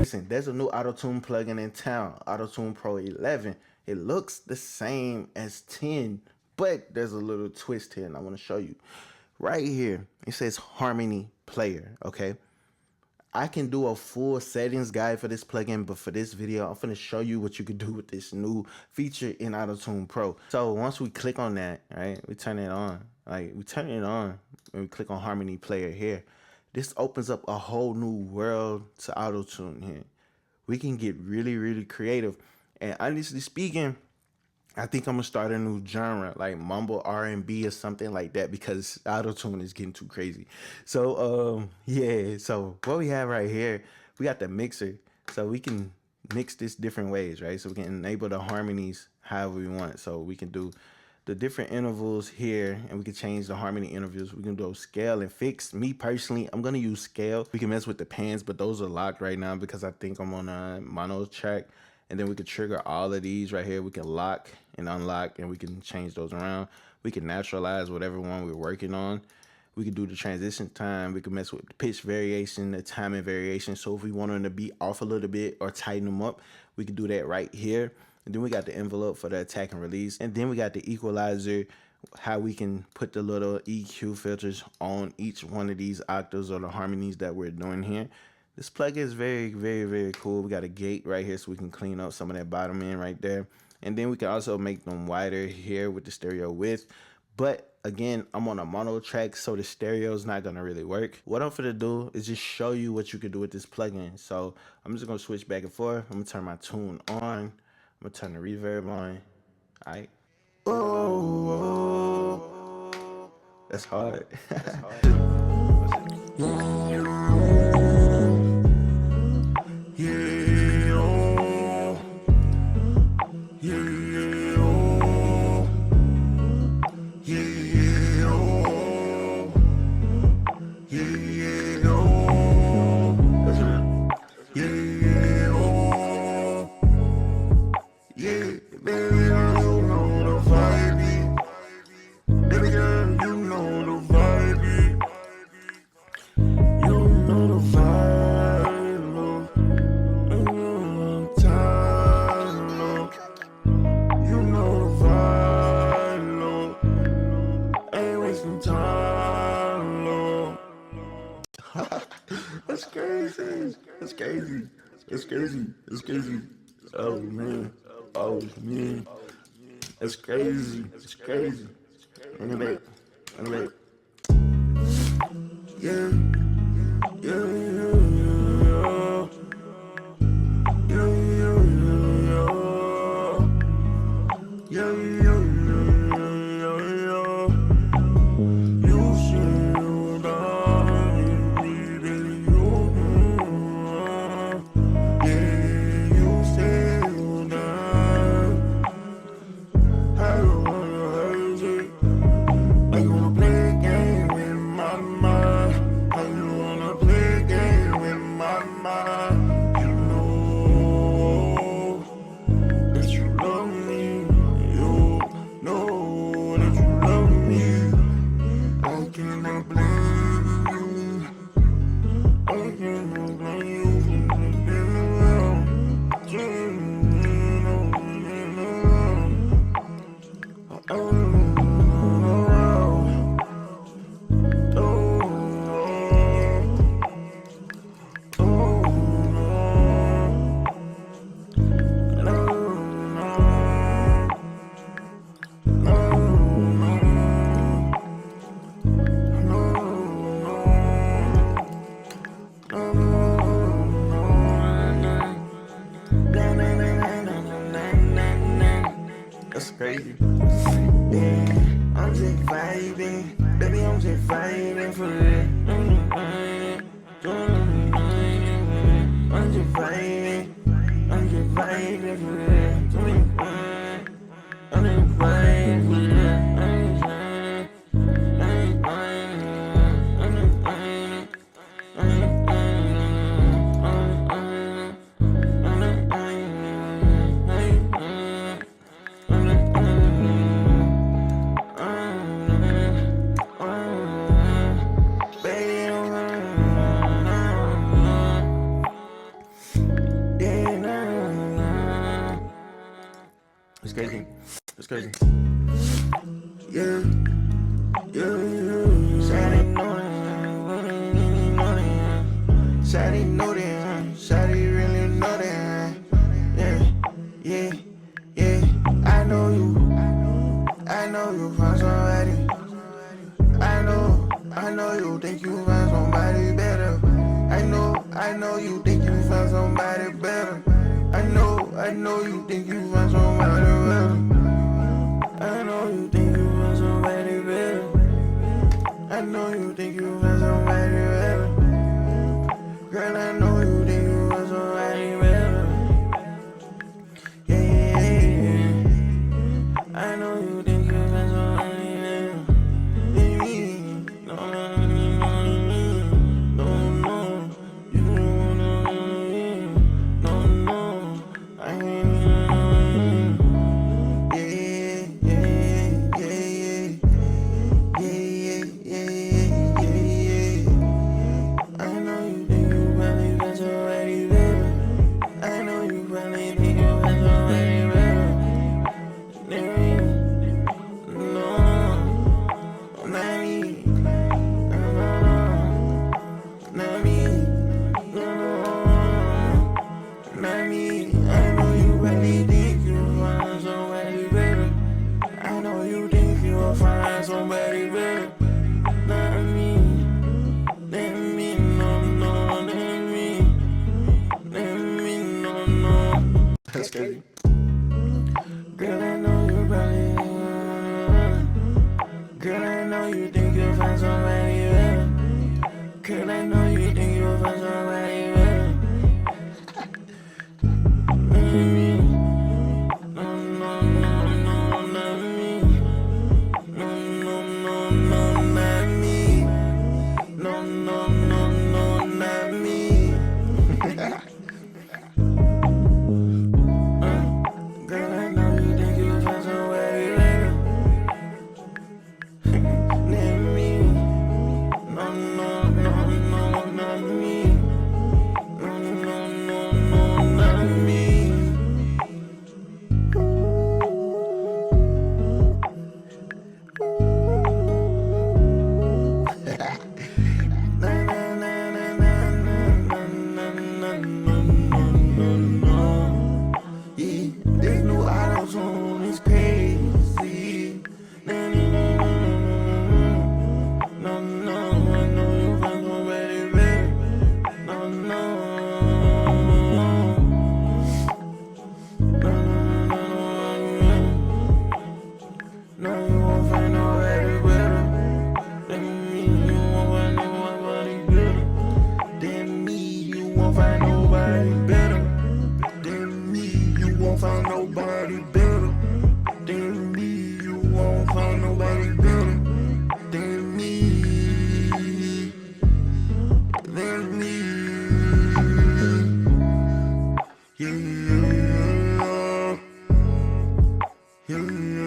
listen, there's a new Autotune plugin in town, Autotune Pro 11. It looks the same as 10, but there's a little twist here, and I want to show you. Right here, it says Harmony Player, okay? I can do a full settings guide for this plugin, but for this video, I'm going to show you what you can do with this new feature in Autotune Pro. So once we click on that, right, we turn it on. Like, we turn it on and we click on Harmony Player here. This opens up a whole new world to Autotune here. We can get really, really creative. And honestly speaking, I think I'm gonna start a new genre like mumble R&B or something like that, because Autotune is getting too crazy. So yeah, so what we have right here, we got the mixer, so we can mix this different ways, right? So we can enable the harmonies however we want. So we can do the different intervals here, and we can change the harmony intervals. We can do scale and fix. Me personally, I'm gonna use scale. We can mess with the pans, but those are locked right now because I think I'm on a mono track. And then we could trigger all of these right here. We can lock and unlock, and we can change those around. We can naturalize whatever one we're working on. We can do the transition time. We can mess with the pitch variation, the timing variation. So if we want them to be off a little bit or tighten them up, we can do that right here. And then we got the envelope for the attack and release. And then we got the equalizer, how we can put the little EQ filters on each one of these octaves or the harmonies that we're doing here. This plugin is very, very, very cool. We got a gate right here so we can clean up some of that bottom end right there. And then we can also make them wider here with the stereo width. But again, I'm on a mono track, so the stereo is not gonna really work. What I'm gonna do is just show you what you can do with this plugin. So I'm just gonna switch back and forth. I'm gonna turn my tune on. I'm gonna turn the reverb on. All right. Oh, that's hard. That's hard. That's crazy. That's crazy. That's crazy. That's crazy. Oh man. Oh man. That's crazy. That's crazy. Run it back. Run it back. Yeah. Yeah. That's crazy. Yeah, I'm just vibing. Baby, I'm just vibing for real. I'm just vibing. I'm just vibing for real. I'm just vibing for real. Yeah, Shawty know that. Shawty know that. Shawty really know that. Yeah. I know you find somebody. I know you think you find somebody better. I know you think you find somebody better. I know you think you find somebody better. I know you think you find somebody better. I know you think you find somebody better. Girl, I know you think you find somebody better. Yeah. I know you think you find somebody better. No. You don't wanna. No. I ain't. I know you think you really find somebody better. I know you really think you find somebody better. No, not me. Not me. Not me. I know you really think you find somebody better. I know you think you will find somebody better. Not me. Let me, no, let me, no. That's crazy. Girl, I know you probably. Girl, I know you think you'll find somebody better. Girl, I know you think you'll find somebody better. Not me. No, not me. No, not me. No, not me. Girl, I know you think you'll find somebody better. Not me. No, not me. No, not me. Yeah, this new auto-tune is crazy. No, I know you find somebody better. No. No, you won't find nobody better than me. You won't find nobody better than me. You won't find nobody better than me. You won't find nobody better than me. You won't find nobody better than me. Yeah.